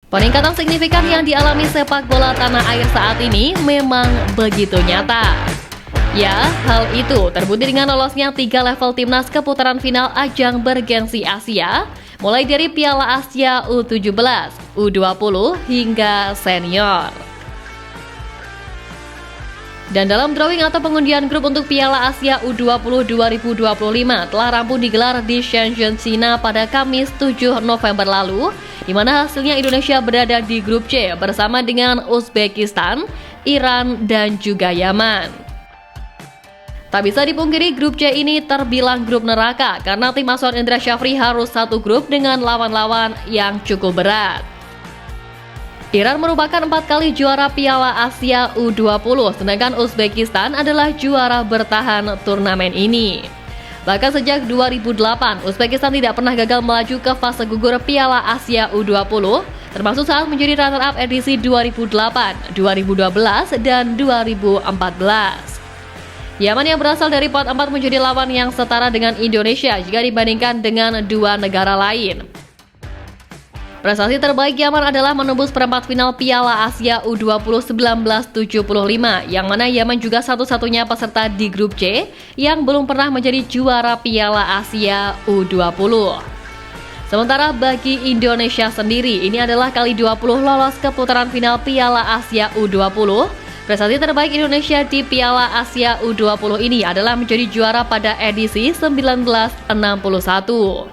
Peningkatan signifikan yang dialami sepak bola tanah air saat ini memang begitu nyata. Ya, hal itu terbukti dengan lolosnya 3 level timnas ke putaran final ajang bergengsi Asia, mulai dari Piala Asia U17, U20 hingga senior. Dan dalam drawing atau pengundian grup untuk Piala Asia U20 2025 telah rampung digelar di Shenzhen, China pada Kamis 7 November lalu, di mana hasilnya Indonesia berada di grup C bersama dengan Uzbekistan, Iran, dan juga Yaman. Tak bisa dipungkiri grup C ini terbilang grup neraka karena tim asuhan Indra Syafri harus satu grup dengan lawan-lawan yang cukup berat. Iran merupakan 4 kali juara Piala Asia U20, sedangkan Uzbekistan adalah juara bertahan turnamen ini. Bahkan sejak 2008, Uzbekistan tidak pernah gagal melaju ke fase gugur Piala Asia U20, termasuk saat menjadi runner-up edisi 2008, 2012, dan 2014. Yaman yang berasal dari pot 4 menjadi lawan yang setara dengan Indonesia jika dibandingkan dengan 2 negara lain. Prestasi terbaik Yaman adalah menembus perempat final Piala Asia U20 1975, yang mana Yaman juga satu-satunya peserta di grup C yang belum pernah menjadi juara Piala Asia U20. Sementara bagi Indonesia sendiri, ini adalah kali 20 lolos ke putaran final Piala Asia U20. Prestasi terbaik Indonesia di Piala Asia U20 ini adalah menjadi juara pada edisi 1961.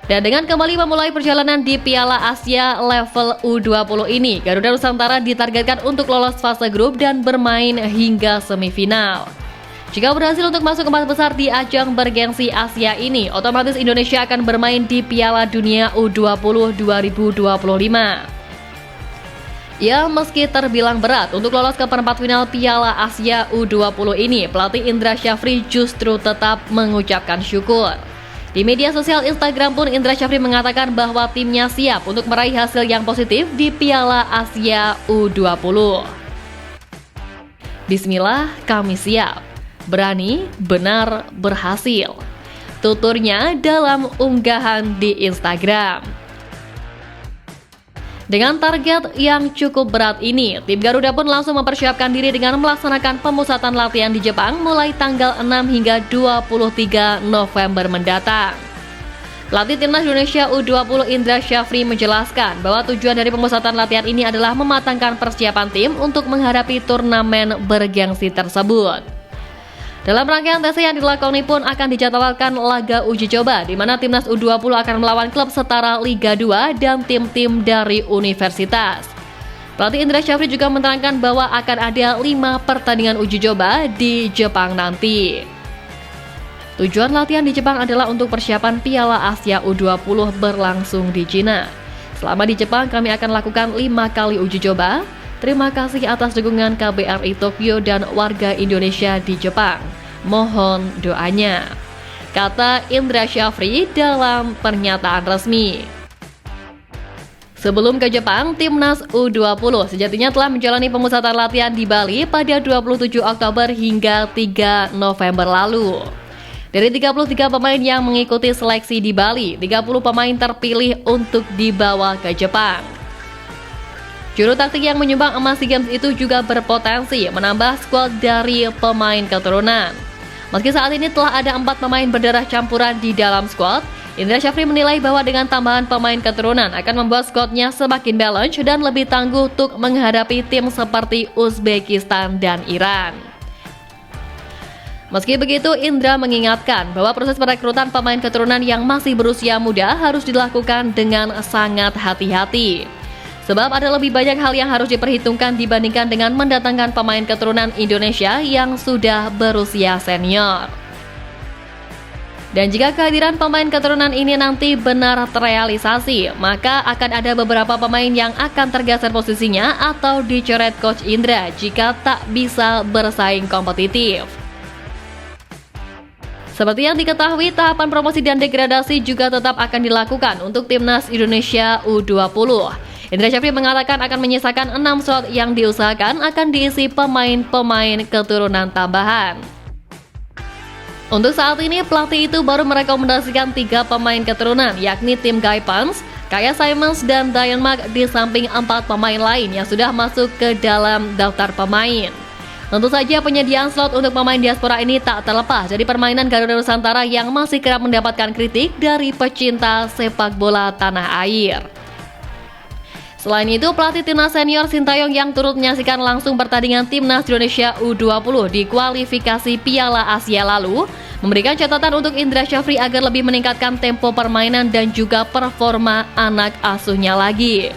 Dan dengan kembali memulai perjalanan di Piala Asia level U20 ini, Garuda Nusantara ditargetkan untuk lolos fase grup dan bermain hingga semifinal. Jika berhasil untuk masuk ke 4 besar di ajang bergengsi Asia ini, otomatis Indonesia akan bermain di Piala Dunia U20 2025. Ya, meski terbilang berat untuk lolos ke perempat final Piala Asia U20 ini, pelatih Indra Syafri justru tetap mengucapkan syukur. Di media sosial Instagram pun Indra Syafri mengatakan bahwa timnya siap untuk meraih hasil yang positif di Piala Asia U20. Bismillah, kami siap. Berani, benar, berhasil. Tuturnya dalam unggahan di Instagram. Dengan target yang cukup berat ini, tim Garuda pun langsung mempersiapkan diri dengan melaksanakan pemusatan latihan di Jepang mulai tanggal 6 hingga 23 November mendatang. Pelatih Timnas Indonesia U20 Indra Syafri menjelaskan bahwa tujuan dari pemusatan latihan ini adalah mematangkan persiapan tim untuk menghadapi turnamen bergengsi tersebut. Dalam rangkaian tes yang dilakoni pun akan dijadwalkan laga uji coba, di mana Timnas U20 akan melawan klub setara Liga 2 dan tim-tim dari universitas. Pelatih Indra Syafri juga menerangkan bahwa akan ada 5 pertandingan uji coba di Jepang nanti. Tujuan latihan di Jepang adalah untuk persiapan Piala Asia U20 berlangsung di Cina. Selama di Jepang kami akan lakukan 5 kali uji coba. Terima kasih atas dukungan KBRI Tokyo dan warga Indonesia di Jepang. Mohon doanya, kata Indra Syafri dalam pernyataan resmi. Sebelum ke Jepang, Timnas U20 sejatinya telah menjalani pemusatan latihan di Bali pada 27 Oktober hingga 3 November lalu. Dari 33 pemain yang mengikuti seleksi di Bali, 30 pemain terpilih untuk dibawa ke Jepang. Juru taktik yang menyumbang emas SEA Games itu juga berpotensi menambah skuad dari pemain keturunan. Meski saat ini telah ada 4 pemain berdarah campuran di dalam skuad, Indra Syafri menilai bahwa dengan tambahan pemain keturunan akan membuat skuadnya semakin balance dan lebih tangguh untuk menghadapi tim seperti Uzbekistan dan Iran. Meski begitu, Indra mengingatkan bahwa proses perekrutan pemain keturunan yang masih berusia muda harus dilakukan dengan sangat hati-hati. Sebab ada lebih banyak hal yang harus diperhitungkan dibandingkan dengan mendatangkan pemain keturunan Indonesia yang sudah berusia senior. Dan jika kehadiran pemain keturunan ini nanti benar terrealisasi, maka akan ada beberapa pemain yang akan tergeser posisinya atau dicoret Coach Indra jika tak bisa bersaing kompetitif. Seperti yang diketahui, tahapan promosi dan degradasi juga tetap akan dilakukan untuk Timnas Indonesia U20. Indra Syafri mengatakan akan menyisakan 6 slot yang diusahakan akan diisi pemain-pemain keturunan tambahan. Untuk saat ini, pelatih itu baru merekomendasikan 3 pemain keturunan, yakni Tim Gaipans, Kaya Simons dan Dayanmark di samping 4 pemain lain yang sudah masuk ke dalam daftar pemain. Tentu saja penyediaan slot untuk pemain diaspora ini tak terlepas dari permainan Garuda Nusantara yang masih kerap mendapatkan kritik dari pecinta sepak bola tanah air. Selain itu, pelatih timnas senior Sintayong yang turut menyaksikan langsung pertandingan timnas Indonesia U20 di kualifikasi Piala Asia lalu, memberikan catatan untuk Indra Syafri agar lebih meningkatkan tempo permainan dan juga performa anak asuhnya lagi.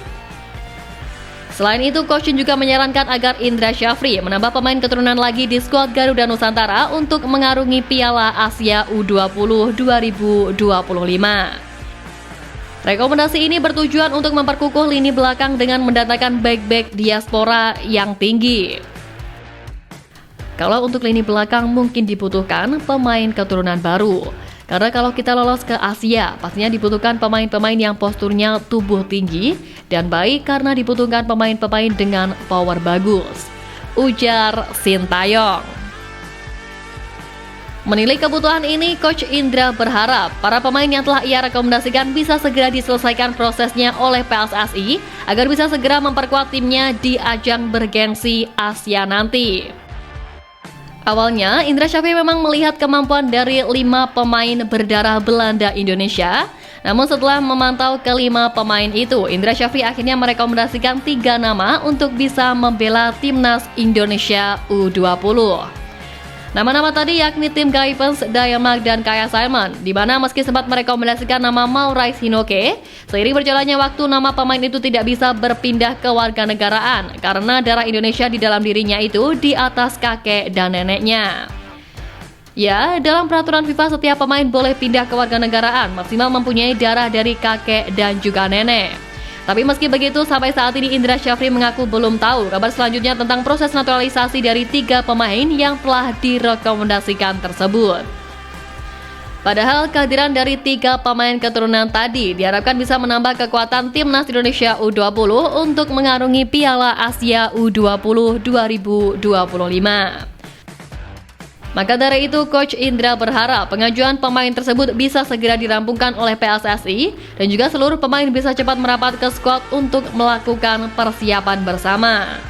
Selain itu, Coach juga menyarankan agar Indra Syafri menambah pemain keturunan lagi di skuad Garuda Nusantara untuk mengarungi Piala Asia U20 2025. Rekomendasi ini bertujuan untuk memperkukuh lini belakang dengan mendatangkan bek-bek diaspora yang tinggi. Kalau untuk lini belakang mungkin dibutuhkan pemain keturunan baru. Karena kalau kita lolos ke Asia, pastinya dibutuhkan pemain-pemain yang posturnya tubuh tinggi dan baik karena dibutuhkan pemain-pemain dengan power bagus, ujar Sintayong. Menilai kebutuhan ini, Coach Indra berharap para pemain yang telah ia rekomendasikan bisa segera diselesaikan prosesnya oleh PSSI agar bisa segera memperkuat timnya di ajang bergengsi Asia nanti. Awalnya, Indra Syafri memang melihat kemampuan dari 5 pemain berdarah Belanda Indonesia. Namun setelah memantau kelima pemain itu, Indra Syafri akhirnya merekomendasikan 3 nama untuk bisa membela timnas Indonesia U20. Nama-nama tadi yakni Tim Gaipens, Dayanmark, dan Kaya Simon, di mana meski sempat merekomendasikan nama Maurice Hinoke, seiring berjalannya waktu nama pemain itu tidak bisa berpindah ke warganegaraan karena darah Indonesia di dalam dirinya itu di atas kakek dan neneknya. Ya, dalam peraturan FIFA setiap pemain boleh pindah ke warganegaraan maksimal mempunyai darah dari kakek dan juga nenek. Tapi meski begitu, sampai saat ini Indra Syafri mengaku belum tahu kabar selanjutnya tentang proses naturalisasi dari 3 pemain yang telah direkomendasikan tersebut. Padahal kehadiran dari 3 pemain keturunan tadi diharapkan bisa menambah kekuatan timnas Indonesia U20 untuk mengarungi Piala Asia U20 2025. Maka dari itu, Coach Indra berharap pengajuan pemain tersebut bisa segera dirampungkan oleh PSSI dan juga seluruh pemain bisa cepat merapat ke skuad untuk melakukan persiapan bersama.